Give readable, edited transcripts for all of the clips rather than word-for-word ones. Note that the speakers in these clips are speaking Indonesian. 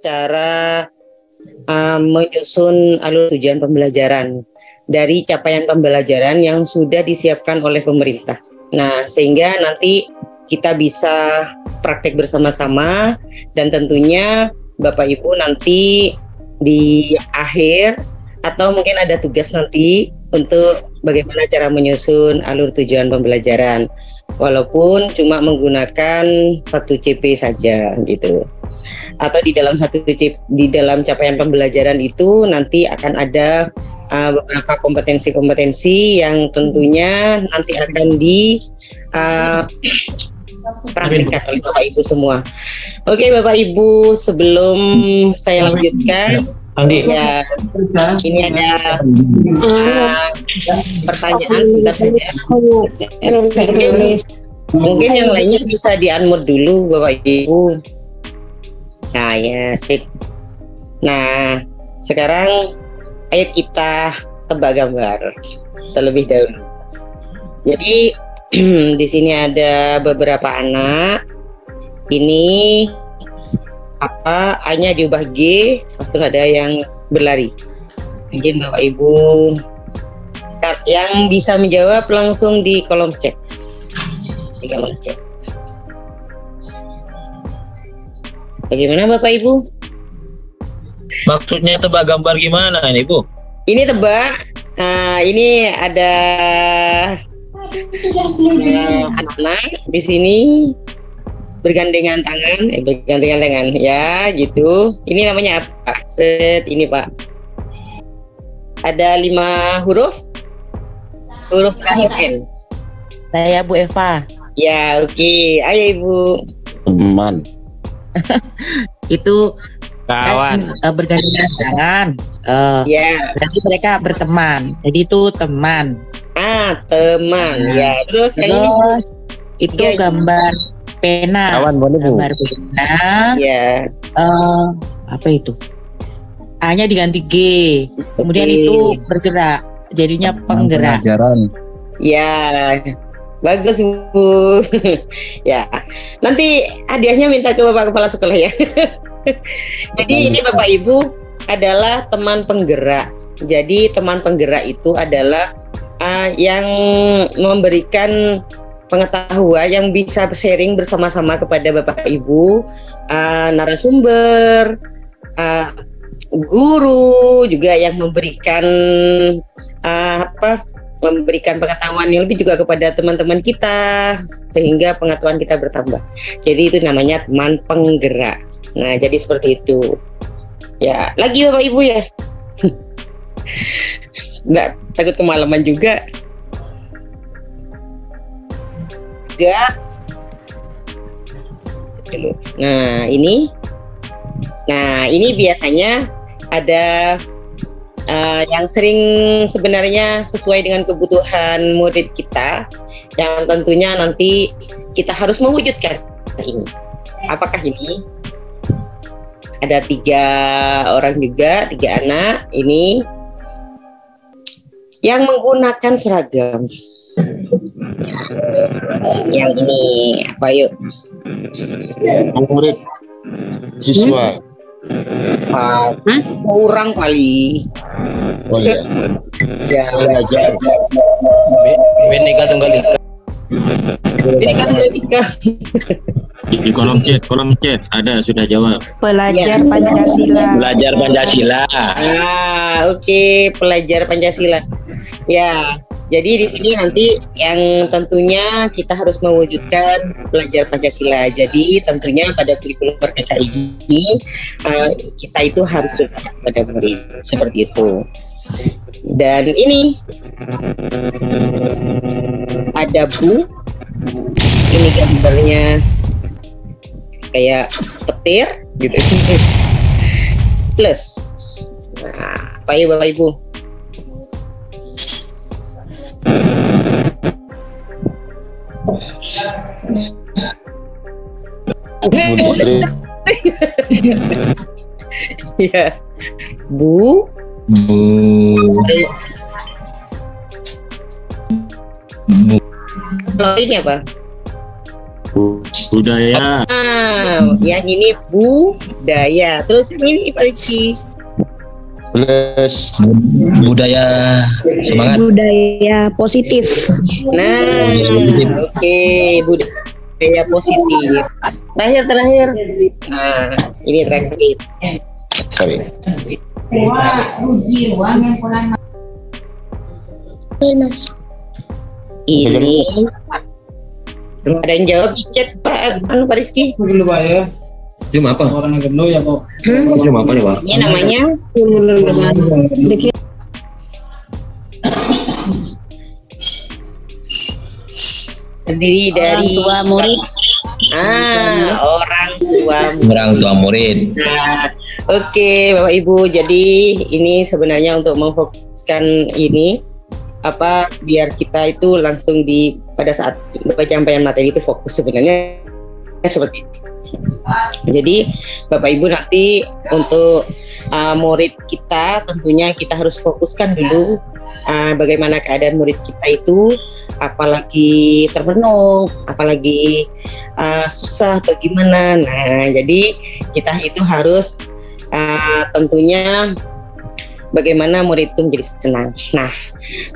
cara menyusun alur tujuan pembelajaran dari capaian pembelajaran yang sudah disiapkan oleh pemerintah. Nah, sehingga nanti kita bisa praktek bersama-sama dan tentunya Bapak Ibu nanti di akhir atau mungkin ada tugas nanti untuk bagaimana cara menyusun alur tujuan pembelajaran walaupun cuma menggunakan 1 CP saja gitu. Atau di dalam di dalam capaian pembelajaran itu nanti akan ada beberapa kompetensi-kompetensi yang tentunya nanti akan praktikkan oleh Bapak Ibu semua. Oke Bapak Ibu, sebelum saya lanjutkan, ya ini ada pertanyaan sebentar saja. Mungkin yang lainnya bisa di-unmute dulu Bapak Ibu. Nah ya, sip. Nah sekarang ayo kita tebak gambar terlebih dahulu. Jadi di sini ada beberapa anak. Ini apa? A-nya diubah G, pasti ada yang berlari. Mungkin Bapak Ibu yang bisa menjawab langsung di kolom chat. Di kolom chat. Bagaimana Bapak Ibu? Maksudnya tebak gambar gimana ini Bu? Ini tebak, ini ada anak-anak di sini bergandengan tangan, ya gitu. Ini namanya apa? Set ini Pak. Ada 5 huruf terakhir N. Saya Bu Eva. Ya oke. Ayo Ibu. Teman. Itu Kawan. kan, bergandengan tangan. Ya. Berarti mereka berteman. Jadi itu teman. Teman. Ya. Terus yang ini itu ya, gambar pena. Kawan boleh Bu. Gambar pena. Ya. Apa itu? A-nya diganti G. Kemudian Oke. itu bergerak. Jadinya penggerak. Pelajaran. Ya. Bagus Bu. Ya. Nanti hadiahnya minta ke Bapak Kepala Sekolah ya. Jadi ini Bapak Ibu adalah teman penggerak. Jadi teman penggerak itu adalah yang memberikan pengetahuan yang bisa sharing bersama-sama kepada Bapak Ibu, narasumber, guru juga yang memberikan memberikan pengetahuan yang lebih juga kepada teman-teman kita sehingga pengetahuan kita bertambah. Jadi itu namanya teman penggerak. Nah, jadi seperti itu. Ya, lagi Bapak Ibu ya. Nggak takut kemalaman juga. Enggak. Nah, ini biasanya ada yang sering sebenarnya sesuai dengan kebutuhan murid kita yang tentunya nanti kita harus mewujudkan ini. Apakah ini? Ada 3 orang juga, 3 anak ini yang menggunakan seragam. Yang ini apa yuk? Murid siswa. Kurang kali. Oh iya. Ya. Belajar. Bineka Tunggal Ika. Bineka Tunggal Ika. Di kolom chat ada sudah jawab. Pelajar Ya. Pancasila. Belajar Pancasila. Oke, pelajar Pancasila. Ya. Jadi di sini nanti yang tentunya kita harus mewujudkan pelajar Pancasila. Jadi tentunya pada kurikulum Merdeka ini kita itu harus berpihak pada murid seperti itu. Dan ini ada Bu. Ini gambarnya kayak petir gitu. Plus. Nah, apa ya Bapak Ibu? Putri. Ya, Bu. Kalau ini apa? Budaya. Yang ini budaya. Terus yang ini Pak Rizky. Plus Budaya semangat. Budaya positif. Nah, oke, budaya positif. Terakhir. Nah, ini terakhir. kali. Ini ada yang jawab di chat Pak Rizky. Zoom apa? Zoom apa nih, Pak? Ini namanya terdiri dari tua murid. Orang tua murid. Nah, oke, Bapak Ibu. Jadi ini sebenarnya untuk memfokuskan ini biar kita itu langsung pada saat penyampaian materi itu fokus sebenarnya seperti itu. Jadi Bapak Ibu nanti untuk murid kita tentunya kita harus fokuskan dulu bagaimana keadaan murid kita itu, apalagi termenung, apalagi susah bagaimana. Nah, jadi kita itu harus tentunya bagaimana murid itu menjadi senang. Nah,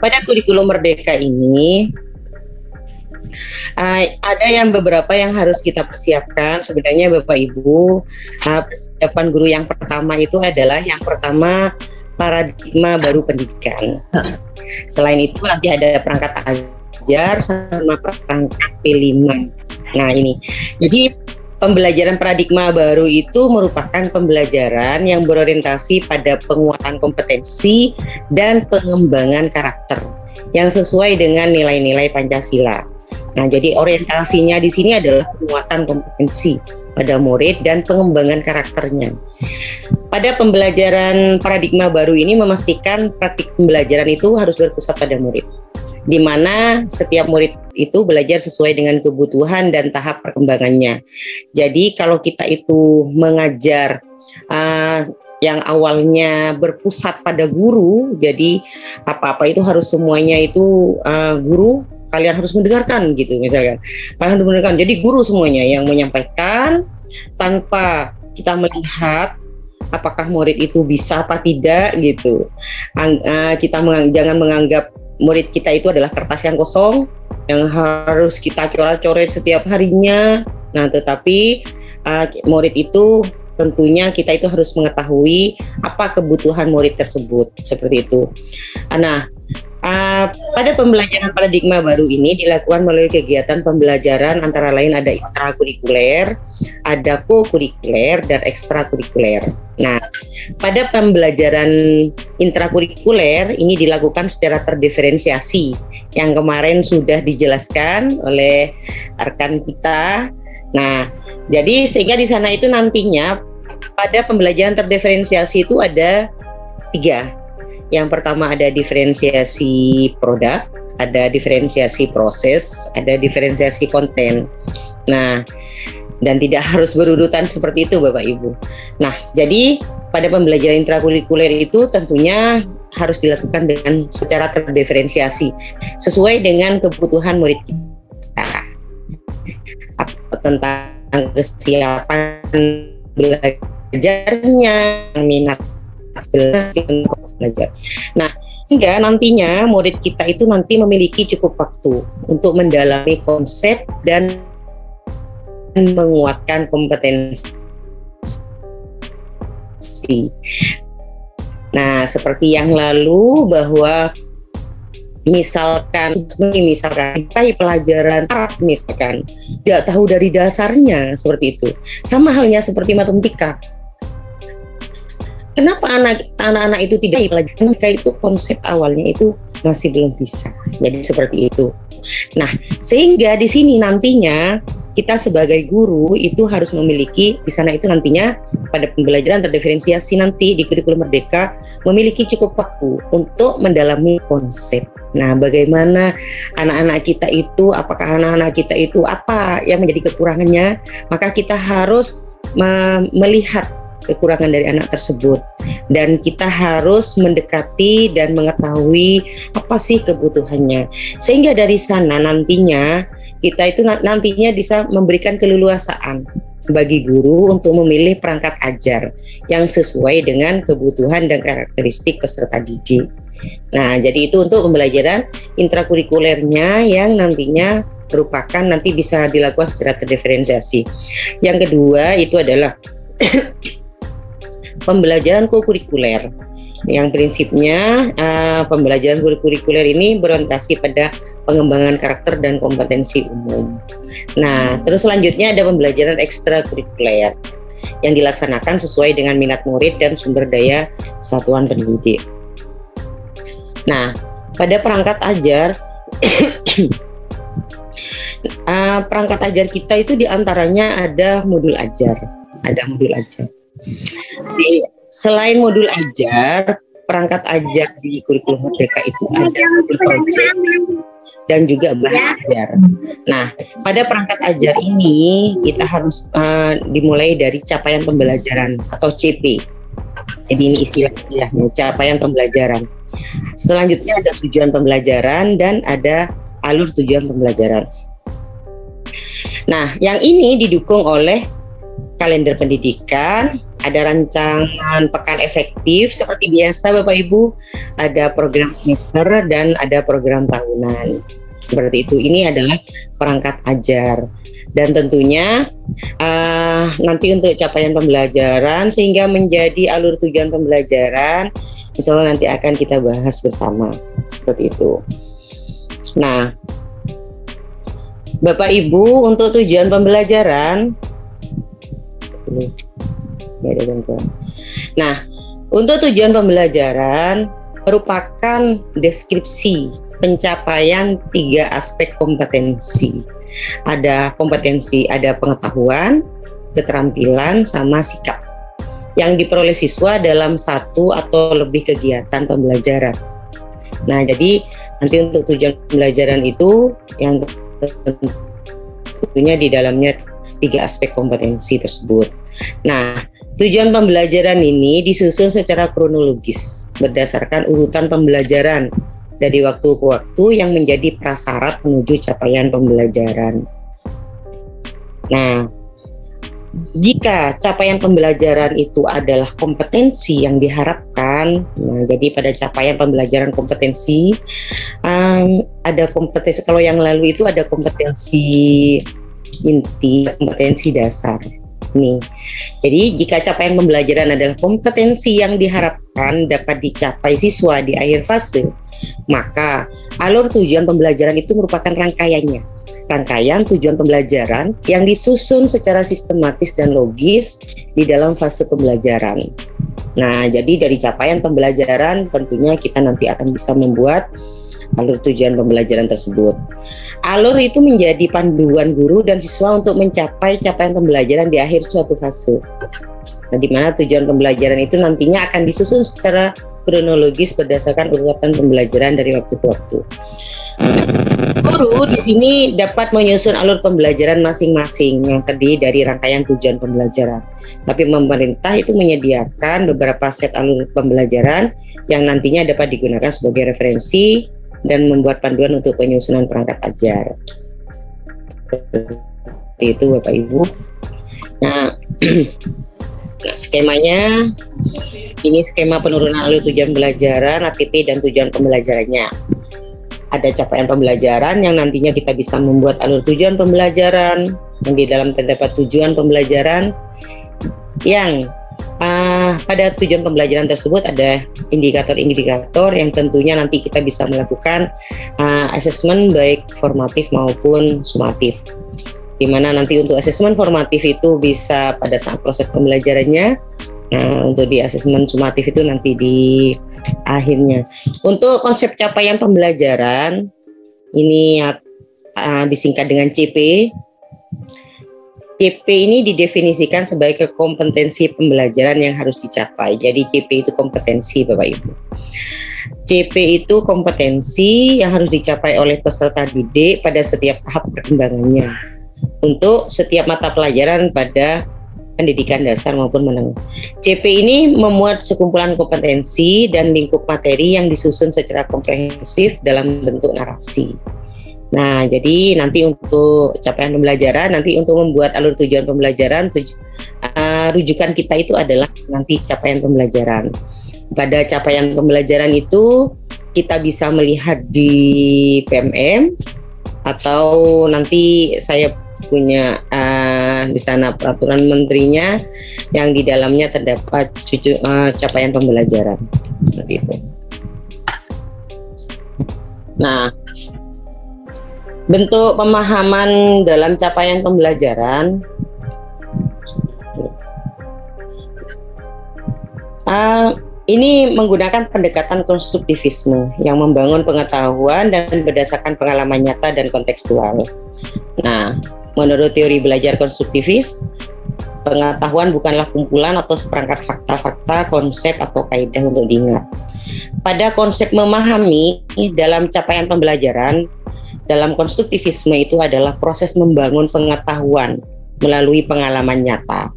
pada kurikulum Merdeka ini ada beberapa yang harus kita persiapkan. Sebenarnya Bapak Ibu, persiapan guru yang pertama itu adalah yang pertama paradigma baru pendidikan. Selain itu nanti ada perangkat ajar sama perangkat P5. Nah ini, jadi pembelajaran paradigma baru itu merupakan pembelajaran yang berorientasi pada penguatan kompetensi dan pengembangan karakter yang sesuai dengan nilai-nilai Pancasila. Nah, jadi orientasinya di sini adalah penguatan kompetensi pada murid dan pengembangan karakternya. Pada pembelajaran paradigma baru ini memastikan praktik pembelajaran itu harus berpusat pada murid, di mana setiap murid itu belajar sesuai dengan kebutuhan dan tahap perkembangannya. Jadi kalau kita itu mengajar yang awalnya berpusat pada guru, jadi apa-apa itu harus semuanya itu guru, kalian harus mendengarkan gitu misalkan. Kalian harus mendengarkan. Jadi guru semuanya yang menyampaikan tanpa kita melihat apakah murid itu bisa apa tidak gitu. Kita jangan menganggap murid kita itu adalah kertas yang kosong yang harus kita coret-coret setiap harinya. Nah, tetapi murid itu tentunya kita itu harus mengetahui apa kebutuhan murid tersebut, seperti itu. Nah, pada pembelajaran paradigma baru ini dilakukan melalui kegiatan pembelajaran antara lain ada intrakurikuler, ada kokurikuler, dan ekstrakurikuler. Nah, pada pembelajaran intrakurikuler ini dilakukan secara terdiferensiasi yang kemarin sudah dijelaskan oleh rekan kita. Nah, jadi sehingga di sana itu nantinya pada pembelajaran terdiferensiasi itu ada 3. Yang pertama ada diferensiasi produk, ada diferensiasi proses, ada diferensiasi konten. Nah, dan tidak harus berurutan seperti itu Bapak Ibu. Nah, jadi pada pembelajaran intrakurikuler itu tentunya harus dilakukan dengan secara terdiferensiasi sesuai dengan kebutuhan murid kita. Tentang kesiapan belajarnya, minat belajar. Nah, sehingga nantinya murid kita itu nanti memiliki cukup waktu untuk mendalami konsep dan menguatkan kompetensi. Nah, seperti yang lalu bahwa misalkan pelajaran Arab misalkan tidak tahu dari dasarnya seperti itu. Sama halnya seperti matematika. Kenapa anak-anak itu tidak belajar? Mereka itu konsep awalnya itu masih belum bisa. Jadi seperti itu. Nah, sehingga di sini nantinya kita sebagai guru itu harus memiliki di sana itu nantinya pada pembelajaran terdiferensiasi nanti di kurikulum Merdeka memiliki cukup waktu untuk mendalami konsep. Nah, bagaimana anak-anak kita itu, apakah anak-anak kita itu apa yang menjadi kekurangannya? Maka kita harus melihat kekurangan dari anak tersebut dan kita harus mendekati dan mengetahui apa sih kebutuhannya, sehingga dari sana nantinya kita itu nantinya bisa memberikan keleluasaan bagi guru untuk memilih perangkat ajar yang sesuai dengan kebutuhan dan karakteristik peserta didik. Nah, jadi itu untuk pembelajaran intrakurikulernya yang nantinya merupakan nanti bisa dilakukan secara terdiferensiasi. Yang kedua itu adalah pembelajaran kokurikuler. Yang prinsipnya pembelajaran kurikuler ini berorientasi pada pengembangan karakter dan kompetensi umum. Nah, terus selanjutnya ada pembelajaran ekstrakurikuler yang dilaksanakan sesuai dengan minat murid dan sumber daya satuan pendidik. Nah, pada perangkat ajar perangkat ajar kita itu diantaranya ada modul ajar. Selain modul ajar, perangkat ajar di kurikulum Merdeka itu ada modul proyek dan juga bahan ajar. Nah, pada perangkat ajar ini kita harus dimulai dari capaian pembelajaran atau CP. Jadi ini istilah-istilahnya, capaian pembelajaran. Selanjutnya ada tujuan pembelajaran dan ada alur tujuan pembelajaran. Nah, yang ini didukung oleh kalender pendidikan, ada rancangan pekan efektif seperti biasa Bapak Ibu, ada program semester dan ada program tahunan. Seperti itu, ini adalah perangkat ajar. Dan tentunya nanti untuk capaian pembelajaran sehingga menjadi alur tujuan pembelajaran, insya Allah nanti akan kita bahas bersama. Seperti itu. Nah, Bapak Ibu, untuk tujuan pembelajaran nah, untuk tujuan pembelajaran merupakan deskripsi pencapaian 3 aspek kompetensi. Ada kompetensi, ada pengetahuan, keterampilan, sama sikap yang diperoleh siswa dalam satu atau lebih kegiatan pembelajaran. Nah, jadi nanti untuk tujuan pembelajaran itu yang tentunya di dalamnya 3 aspek kompetensi tersebut. Nah, tujuan pembelajaran ini disusun secara kronologis berdasarkan urutan pembelajaran dari waktu ke waktu yang menjadi prasyarat menuju capaian pembelajaran. Nah, jika capaian pembelajaran itu adalah kompetensi yang diharapkan, nah jadi pada capaian pembelajaran kompetensi ada kompetensi, kalau yang lalu itu ada kompetensi inti, kompetensi dasar. Nih, jadi jika capaian pembelajaran adalah kompetensi yang diharapkan dapat dicapai siswa di akhir fase, maka alur tujuan pembelajaran itu merupakan rangkaian tujuan pembelajaran yang disusun secara sistematis dan logis di dalam fase pembelajaran. Nah, jadi dari capaian pembelajaran tentunya kita nanti akan bisa membuat alur tujuan pembelajaran tersebut. Alur itu menjadi panduan guru dan siswa untuk mencapai capaian pembelajaran di akhir suatu fase. Nah, di mana tujuan pembelajaran itu nantinya akan disusun secara kronologis berdasarkan urutan pembelajaran dari waktu ke waktu. Guru di sini dapat menyusun alur pembelajaran masing-masing yang terdiri dari rangkaian tujuan pembelajaran. Tapi pemerintah itu menyediakan beberapa set alur pembelajaran yang nantinya dapat digunakan sebagai referensi dan membuat panduan untuk penyusunan perangkat ajar. Seperti itu Bapak Ibu. Nah, skemanya ini skema penurunan alur tujuan pembelajaran, ATP dan tujuan pembelajarannya. Ada capaian pembelajaran yang nantinya kita bisa membuat alur tujuan pembelajaran, yang di dalam terdapat tujuan pembelajaran yang pada tujuan pembelajaran tersebut ada indikator-indikator yang tentunya nanti kita bisa melakukan asesmen baik formatif maupun sumatif. Di mana nanti untuk asesmen formatif itu bisa pada saat proses pembelajarannya, untuk di asesmen sumatif itu nanti di akhirnya. Untuk konsep capaian pembelajaran ini disingkat dengan CP. CP ini didefinisikan sebagai kompetensi pembelajaran yang harus dicapai. Jadi CP itu kompetensi Bapak Ibu. CP itu kompetensi yang harus dicapai oleh peserta didik pada setiap tahap perkembangannya untuk setiap mata pelajaran pada pendidikan dasar maupun menengah. CP ini memuat sekumpulan kompetensi dan lingkup materi yang disusun secara komprehensif dalam bentuk narasi. Nah, jadi nanti untuk capaian pembelajaran, nanti untuk membuat alur tujuan pembelajaran, rujukan kita itu adalah nanti capaian pembelajaran. Pada capaian pembelajaran itu kita bisa melihat di PMM atau nanti saya punya di sana peraturan menterinya yang di dalamnya terdapat capaian pembelajaran seperti itu. Nah, bentuk pemahaman dalam capaian pembelajaran ini menggunakan pendekatan konstruktivisme yang membangun pengetahuan dan berdasarkan pengalaman nyata dan kontekstual. Nah, menurut teori belajar konstruktivis, pengetahuan bukanlah kumpulan atau seperangkat fakta-fakta, konsep atau kaidah untuk diingat. Pada konsep memahami dalam capaian pembelajaran, dalam konstruktivisme itu adalah proses membangun pengetahuan melalui pengalaman nyata.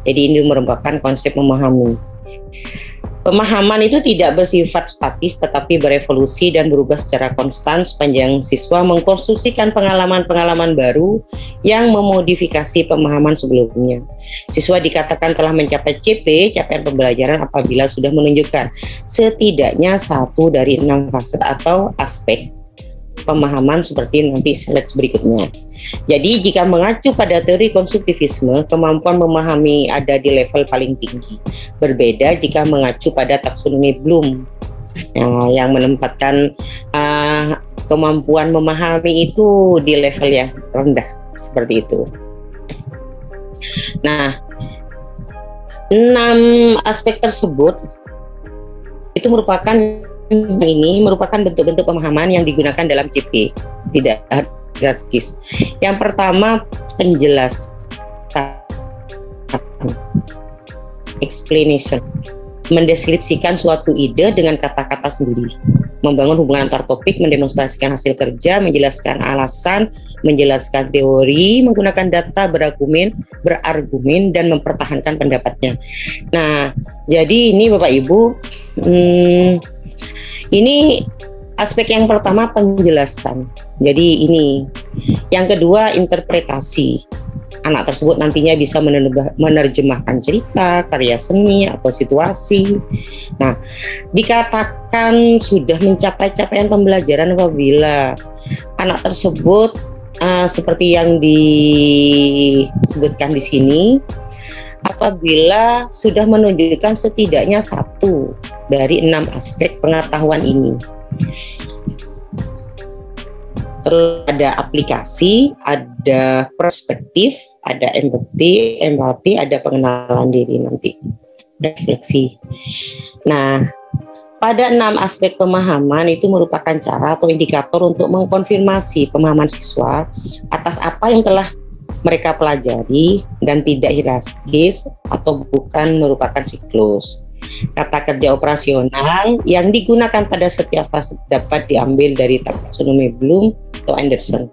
Jadi ini merupakan konsep memahami. Pemahaman itu tidak bersifat statis tetapi berevolusi dan berubah secara konstan sepanjang siswa mengkonstruksikan pengalaman-pengalaman baru yang memodifikasi pemahaman sebelumnya. Siswa dikatakan telah mencapai CP, capaian pembelajaran, apabila sudah menunjukkan setidaknya 1 dari 6 fase atau aspek pemahaman seperti nanti slide berikutnya. Jadi jika mengacu pada teori konstruktivisme, kemampuan memahami ada di level paling tinggi. Berbeda jika mengacu pada taksonomi Bloom yang menempatkan kemampuan memahami itu di level yang rendah seperti itu. Nah, 6 aspek tersebut itu merupakan bentuk-bentuk pemahaman yang digunakan dalam CP, tidak hierarkis. Yang pertama, penjelasan, explanation, mendeskripsikan suatu ide dengan kata-kata sendiri, membangun hubungan antar topik, mendemonstrasikan hasil kerja, menjelaskan alasan, menjelaskan teori, menggunakan data, berargumen, dan mempertahankan pendapatnya. Nah, jadi ini Bapak Ibu, ini aspek yang pertama, penjelasan. Jadi ini. Yang kedua, interpretasi. Anak tersebut nantinya bisa menerjemahkan cerita, karya seni, atau situasi. Nah, dikatakan sudah mencapai capaian pembelajaran apabila anak tersebut seperti yang disebutkan di sini, apabila sudah menunjukkan setidaknya 1 dari 6 aspek pengetahuan ini. Terus ada aplikasi, ada perspektif, ada empati, ada pengenalan diri nanti, refleksi. Nah, pada 6 aspek pemahaman itu merupakan cara atau indikator untuk mengkonfirmasi pemahaman siswa atas apa yang telah mereka pelajari dan tidak hierarkis atau bukan merupakan siklus. Kata kerja operasional yang digunakan pada setiap fase dapat diambil dari taksonomi Bloom atau Anderson.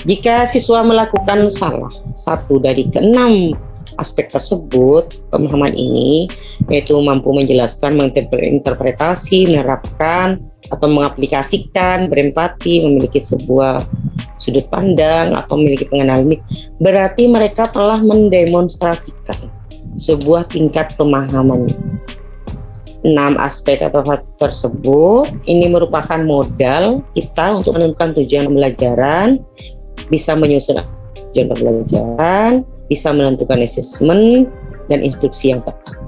Jika siswa melakukan salah 1 dari ke-6 aspek tersebut, pemahaman ini yaitu mampu menjelaskan, menginterpretasi, menerapkan atau mengaplikasikan, berempati, memiliki sebuah sudut pandang atau memiliki pengenalan, berarti mereka telah mendemonstrasikan sebuah tingkat pemahaman. 6 aspek atau faktor tersebut ini merupakan modal kita untuk menentukan tujuan pembelajaran, bisa menyusun tujuan pembelajaran, bisa menentukan asesmen dan instruksi yang tepat.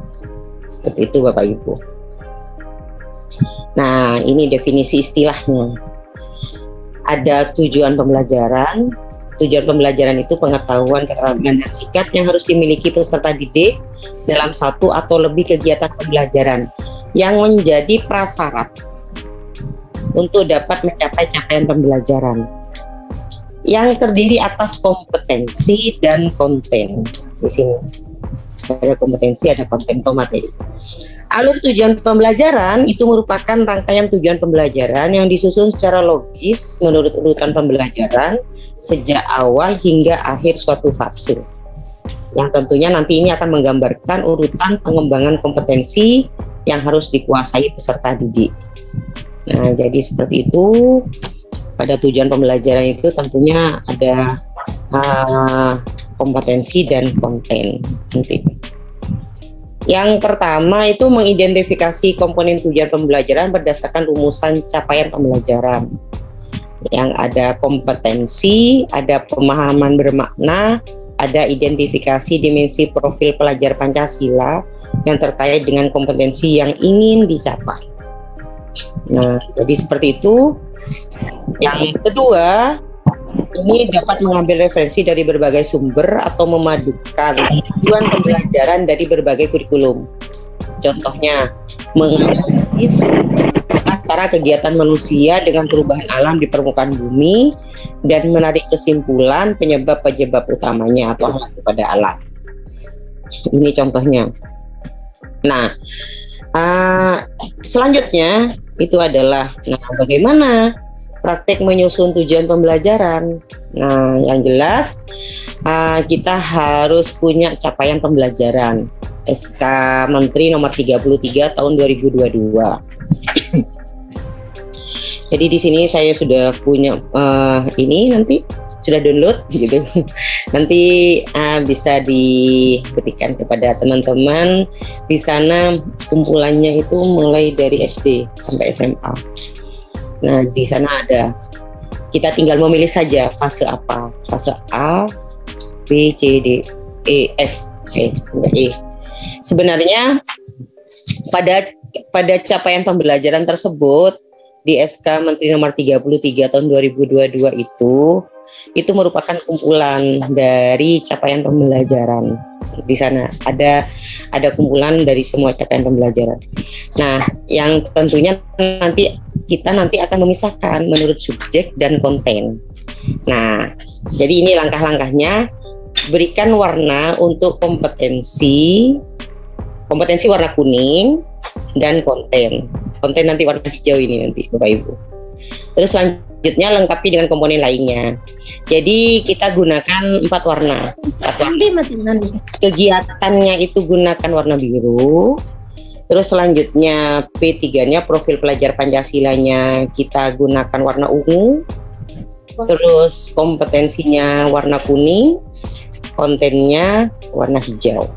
Seperti itu Bapak Ibu. Nah, ini definisi istilahnya. Ada tujuan pembelajaran. Tujuan pembelajaran itu pengetahuan, keterampilan, dan sikap yang harus dimiliki peserta didik dalam 1 atau lebih kegiatan pembelajaran yang menjadi prasyarat untuk dapat mencapai capaian pembelajaran yang terdiri atas kompetensi dan konten. Di sini ada kompetensi, ada konten atau materi. Alur tujuan pembelajaran itu merupakan rangkaian tujuan pembelajaran yang disusun secara logis menurut urutan pembelajaran sejak awal hingga akhir suatu fase, yang tentunya nanti ini akan menggambarkan urutan pengembangan kompetensi yang harus dikuasai peserta didik. Nah, jadi seperti itu pada tujuan pembelajaran itu tentunya ada kompetensi dan konten. Nanti. Yang pertama itu mengidentifikasi komponen tujuan pembelajaran berdasarkan rumusan capaian pembelajaran. Yang ada kompetensi, ada pemahaman bermakna, ada identifikasi dimensi profil pelajar Pancasila yang terkait dengan kompetensi yang ingin dicapai. Nah, jadi seperti itu. Yang kedua, ini dapat mengambil referensi dari berbagai sumber atau memadukan tujuan pembelajaran dari berbagai kurikulum. Contohnya, menganalisis antara kegiatan manusia dengan perubahan alam di permukaan bumi dan menarik kesimpulan penyebab-penyebab utamanya atau hal pada alam. Ini contohnya. Nah, selanjutnya itu adalah bagaimana praktek menyusun tujuan pembelajaran. Nah, yang jelas kita harus punya capaian pembelajaran. SK Menteri nomor 33 tahun 2022. Jadi di sini saya sudah punya ini nanti sudah download gitu. Nanti bisa diberikan kepada teman-teman. Di sana kumpulannya itu mulai dari SD sampai SMA. Nah, di sana ada. Kita tinggal memilih saja fase apa. Fase A, B, C, D, E, F, sampai E. Sebenarnya pada capaian pembelajaran tersebut di SK Menteri nomor 33 tahun 2022 itu merupakan kumpulan dari capaian pembelajaran. Di sana ada kumpulan dari semua capaian pembelajaran. Nah, yang tentunya kita nanti akan memisahkan menurut subjek dan konten. Nah, jadi ini langkah-langkahnya. Berikan warna untuk kompetensi warna kuning dan konten. Konten nanti warna hijau ini nanti Bapak Ibu. Terus selanjutnya lengkapi dengan komponen lainnya. Jadi kita gunakan 4 warna. Kegiatannya itu gunakan warna biru. Terus selanjutnya P3-nya profil pelajar Pancasilanya kita gunakan warna ungu. Terus kompetensinya warna kuning, kontennya warna hijau.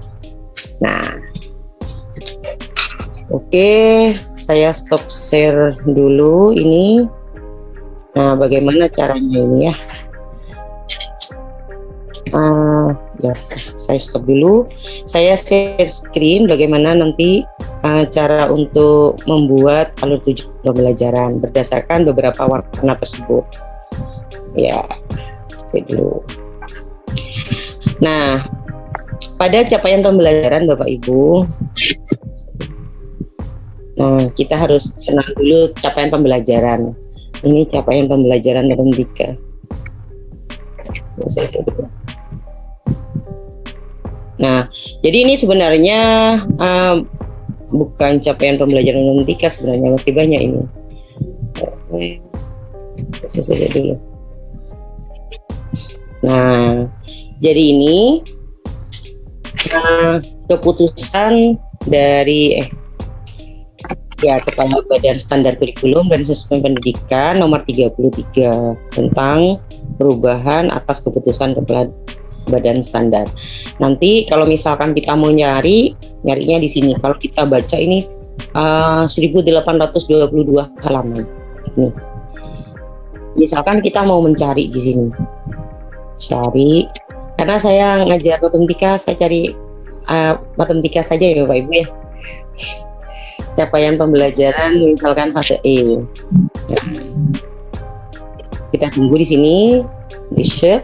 Nah, oke, saya stop share dulu ini. Nah, bagaimana caranya ini ya? Ya, saya stop dulu. Saya share screen bagaimana nanti cara untuk membuat alur tujuan pembelajaran berdasarkan beberapa warna tersebut. Ya, saya dulu. Nah, pada capaian pembelajaran Bapak Ibu, kita harus kenal dulu capaian pembelajaran. Ini capaian pembelajaran dalam 3. Selesai dulu. Nah, jadi ini sebenarnya bukan capaian pembelajaran dalam 3, sebenarnya masih banyak ini. Selesai dulu. Nah, jadi ini keputusan dari Kepala Badan Standar Kurikulum dan Asesmen Pendidikan nomor 33 tentang perubahan atas keputusan Kepala Badan Standar. Nanti kalau misalkan kita mau nyarinya di sini. Kalau kita baca ini 1822 halaman. Ini. Misalkan kita mau mencari di sini. Cari, karena saya ngajar matematika, saya cari matematika saja ya Bapak Ibu ya. Capaian pembelajaran misalkan fase E. Kita tunggu di sini, di search.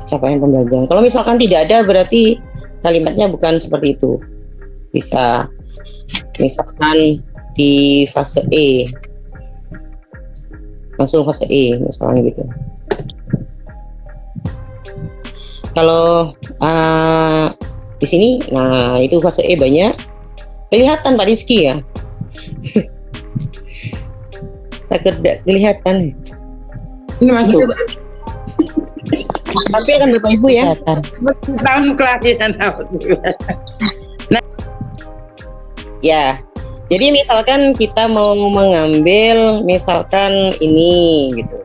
Capaian pembelajaran. Kalau misalkan tidak ada, berarti kalimatnya bukan seperti itu. Bisa misalkan di fase E, langsung fase E misalnya gitu. Kalau di sini, nah itu fase E banyak. Kelihatan Pak Rizky ya? Tak kelihatan. Ini masuk. Tapi kan Bapak Ibu ya. Tahun kelahiran. Nah, ya. Jadi misalkan kita mau mengambil misalkan ini gitu.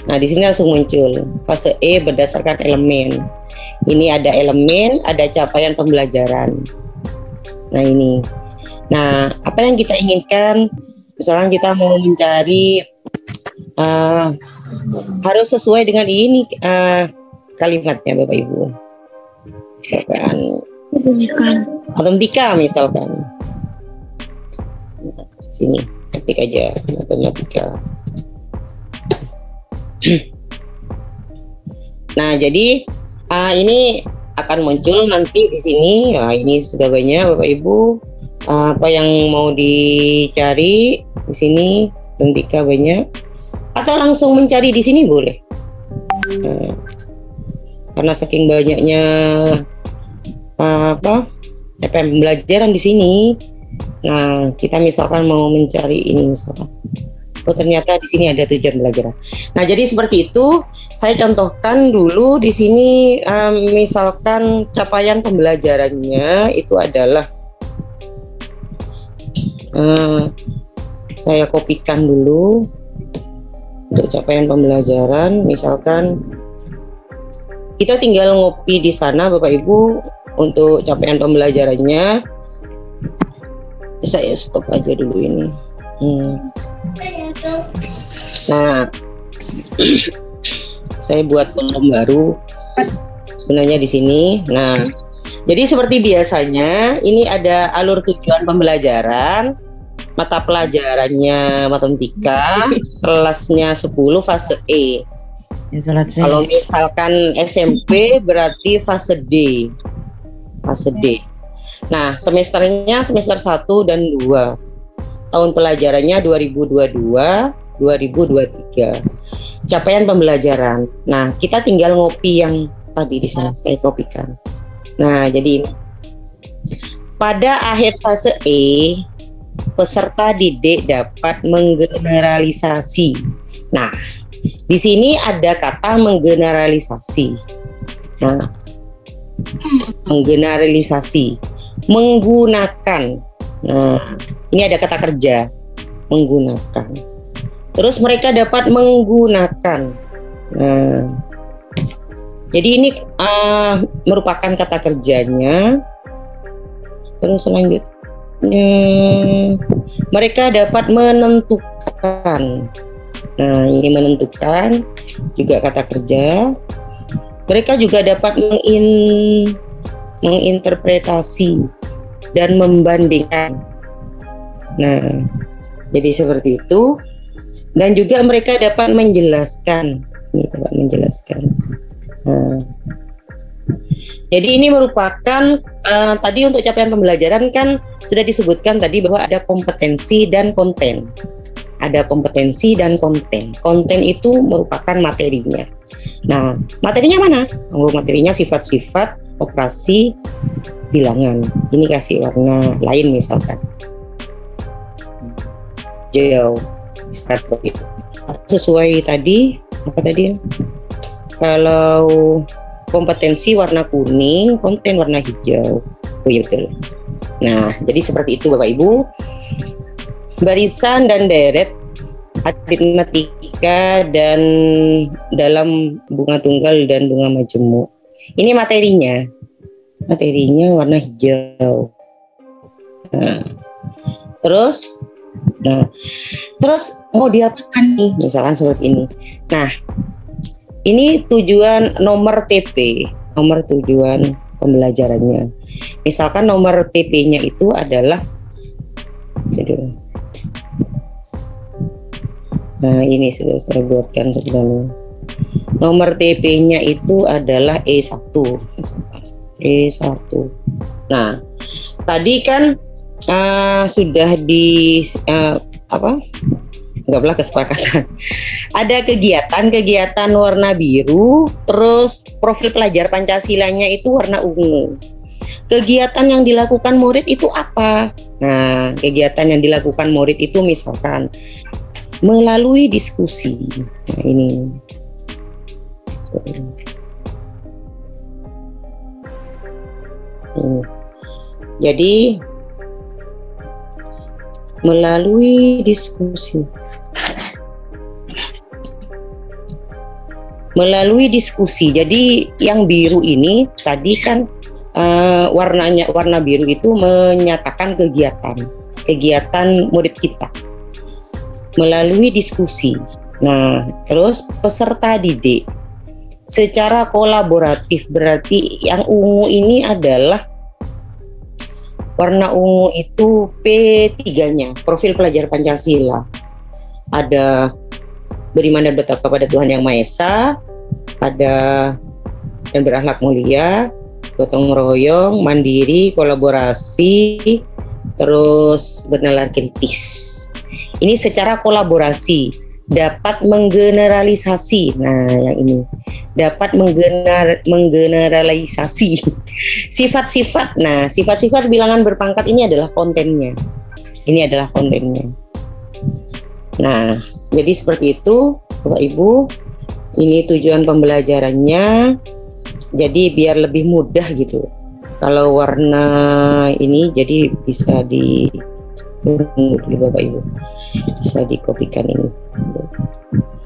Nah, di sini langsung muncul fase E berdasarkan elemen. Ini ada elemen, ada capaian pembelajaran. Nah, ini. Nah, apa yang kita inginkan? Misalkan kita mau mencari harus sesuai dengan ini kalimatnya Bapak Ibu. Misalkan matematika misalkan. Sini ketik aja matematika. Nah, jadi ini akan muncul nanti di sini. Nah, ini sudah banyak Bapak Ibu. Apa yang mau dicari di sini matematika banyak. Atau langsung mencari di sini boleh. Karena saking banyaknya pembelajaran di sini. Nah, kita misalkan mau mencari ini misalkan. Oh, ternyata di sini ada tujuan belajar. Nah, jadi seperti itu. Saya contohkan dulu di sini misalkan capaian pembelajarannya itu adalah saya kopikan dulu untuk capaian pembelajaran. Misalkan kita tinggal ngopi di sana Bapak Ibu untuk capaian pembelajarannya. Saya stop aja dulu ini. Nah, saya buat kolom baru sebenarnya di sini. Nah, jadi seperti biasanya ini ada alur tujuan pembelajaran, mata pelajarannya matematika, kelasnya 10 fase E. Kalau misalkan SMP berarti fase D. Fase D. Nah, semesternya semester 1 dan 2. Tahun pelajarannya 2022-2023. Capaian pembelajaran. Nah, kita tinggal ngopi yang tadi di sana saya kopikan. Nah, jadi ini. Pada akhir fase E, peserta didik dapat menggeneralisasi. Nah, di sini ada kata menggeneralisasi. Nah, menggeneralisasi. Menggunakan. Nah, ini ada kata kerja menggunakan. Terus mereka dapat menggunakan. Nah, jadi ini merupakan kata kerjanya. Terus selanjutnya mereka dapat menentukan. Nah, ini menentukan juga kata kerja. Mereka juga dapat menginterpretasi dan membandingkan. Nah, jadi seperti itu. Dan juga mereka dapat menjelaskan. Ini dapat menjelaskan. Nah, jadi ini merupakan tadi untuk capaian pembelajaran kan sudah disebutkan tadi bahwa ada kompetensi dan konten. Ada kompetensi dan konten. Konten itu merupakan materinya. Nah, materinya mana? Oh, materinya sifat-sifat operasi bilangan. Ini kasih warna lain misalkan hijau, sesuai tadi apa tadi? Kalau kompetensi warna kuning, konten warna hijau. Oh iya betul. Nah, jadi seperti itu Bapak Ibu. Barisan dan deret aritmatika dan dalam bunga tunggal dan bunga majemuk. Ini materinya. Materinya warna hijau. Nah, terus mau diapakan nih? Misalkan seperti ini. Nah, ini tujuan nomor TP, nomor tujuan pembelajarannya. Misalkan nomor TP-nya itu adalah, nah ini sudah saya buatkan sebenarnya. Nomor TP-nya itu adalah E1. E1. Nah, tadi kan sudah di anggaplah kesepakatan. Ada kegiatan warna biru, terus profil pelajar Pancasilanya itu warna ungu. Kegiatan yang dilakukan murid itu apa? Nah, kegiatan yang dilakukan murid itu misalkan melalui diskusi. Nah, ini. Jadi melalui diskusi. Melalui diskusi. Jadi yang biru ini tadi kan warna biru itu menyatakan kegiatan murid kita melalui diskusi. Nah, terus peserta didik secara kolaboratif, berarti yang ungu ini adalah warna ungu itu P3-nya, profil pelajar Pancasila. Ada beriman dan bertakwa kepada Tuhan Yang Maha Esa, ada dan berakhlak mulia, gotong royong, mandiri, kolaborasi, terus bernalar kritis. Ini secara kolaborasi, dapat menggeneralisasi. Nah, yang ini dapat menggeneralisasi sifat-sifat. Nah, sifat-sifat bilangan berpangkat ini adalah kontennya. Ini adalah kontennya. Nah, jadi seperti itu, Bapak Ibu. Ini tujuan pembelajarannya. Jadi biar lebih mudah gitu. Kalau warna ini jadi bisa di Bapak Ibu. Bisa dikopikan ini.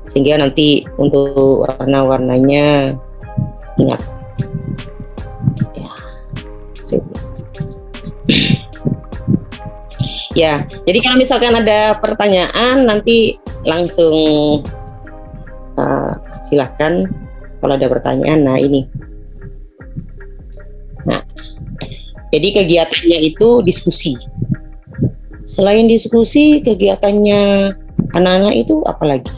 Sehingga nanti untuk warna-warnanya ingat. Ya. Ya, jadi kalau misalkan ada pertanyaan nanti langsung silahkan kalau ada pertanyaan. Nah, ini. Nah, jadi kegiatannya itu diskusi. Selain diskusi, kegiatannya anak-anak itu apa lagi?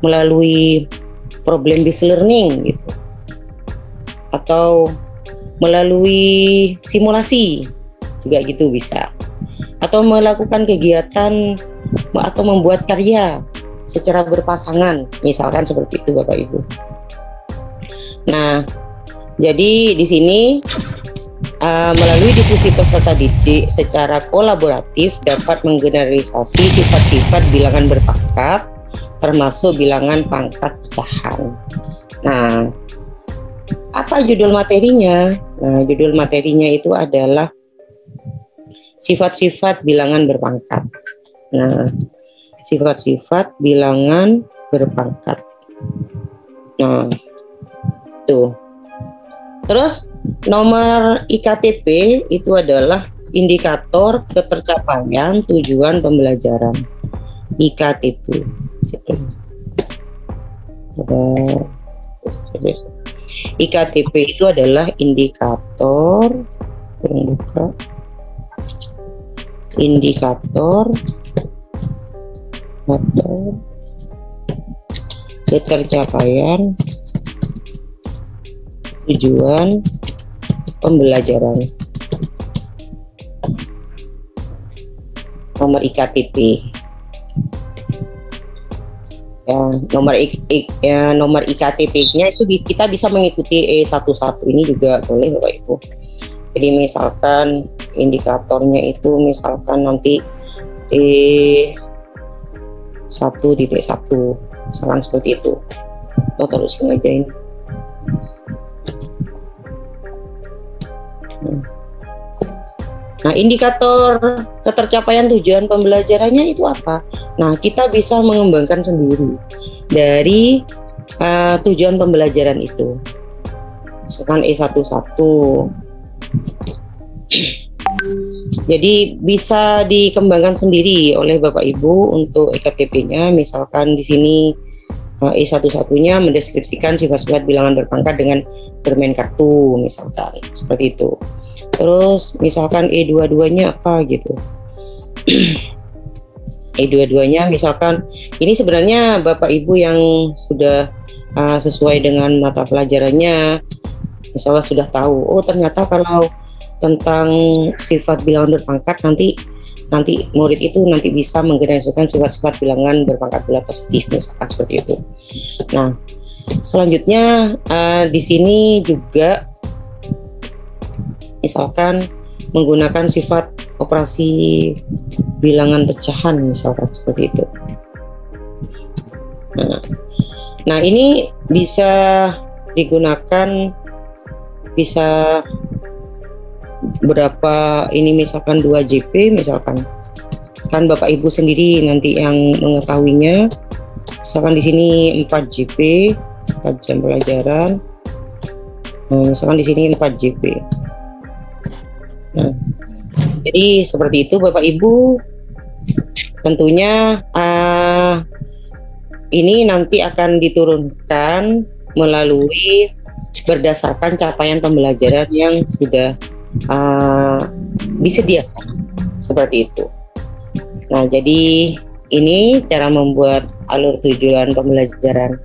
Melalui problem based learning gitu, atau melalui simulasi juga gitu bisa, atau melakukan kegiatan atau membuat karya secara berpasangan, misalkan seperti itu Bapak Ibu. Nah, jadi di sini melalui diskusi peserta didik secara kolaboratif dapat menggeneralisasi sifat-sifat bilangan berpangkat termasuk bilangan pangkat pecahan. Nah, apa judul materinya? Nah, judul materinya itu adalah sifat-sifat bilangan berpangkat. Nah, sifat-sifat bilangan berpangkat. Nah, tuh. Terus nomor IKTP itu adalah indikator ketercapaian tujuan pembelajaran. IKTP. IKTP itu adalah indikator atau ketercapaian tujuan pembelajaran. Nomor IKTP. Ya, nomor IKTP-nya itu kita bisa mengikuti E11 ini juga boleh Bapak Ibu. Jadi misalkan indikatornya itu misalkan nanti E1.1, misalkan seperti itu. Kita terus ngajain. Nah, indikator ketercapaian tujuan pembelajarannya itu apa? Nah, kita bisa mengembangkan sendiri dari tujuan pembelajaran itu. Misalkan E11. Jadi bisa dikembangkan sendiri oleh Bapak Ibu untuk EKTP-nya. Misalkan di sini E11-nya mendeskripsikan sifat-sifat bilangan berpangkat dengan bermain kartu, misalkan seperti itu. Terus misalkan E22-nya apa gitu. E22-nya misalkan ini sebenarnya Bapak Ibu yang sudah sesuai dengan mata pelajarannya misalnya sudah tahu, oh ternyata kalau tentang sifat bilangan berpangkat nanti murid itu nanti bisa menggenerasikan sifat-sifat bilangan berpangkat bulat positif misalkan seperti itu. Nah, selanjutnya di sini juga misalkan menggunakan sifat operasi bilangan pecahan misalkan seperti itu. Nah ini bisa digunakan bisa berapa ini misalkan 2 JP misalkan kan Bapak Ibu sendiri nanti yang mengetahuinya. Misalkan di sini 4 JP, 4 jam pelajaran. Nah, misalkan di sini 4 JP. Nah, jadi seperti itu Bapak Ibu. Tentunya ini nanti akan diturunkan melalui berdasarkan capaian pembelajaran yang sudah disediakan seperti itu. Nah, jadi ini cara membuat alur tujuan pembelajaran.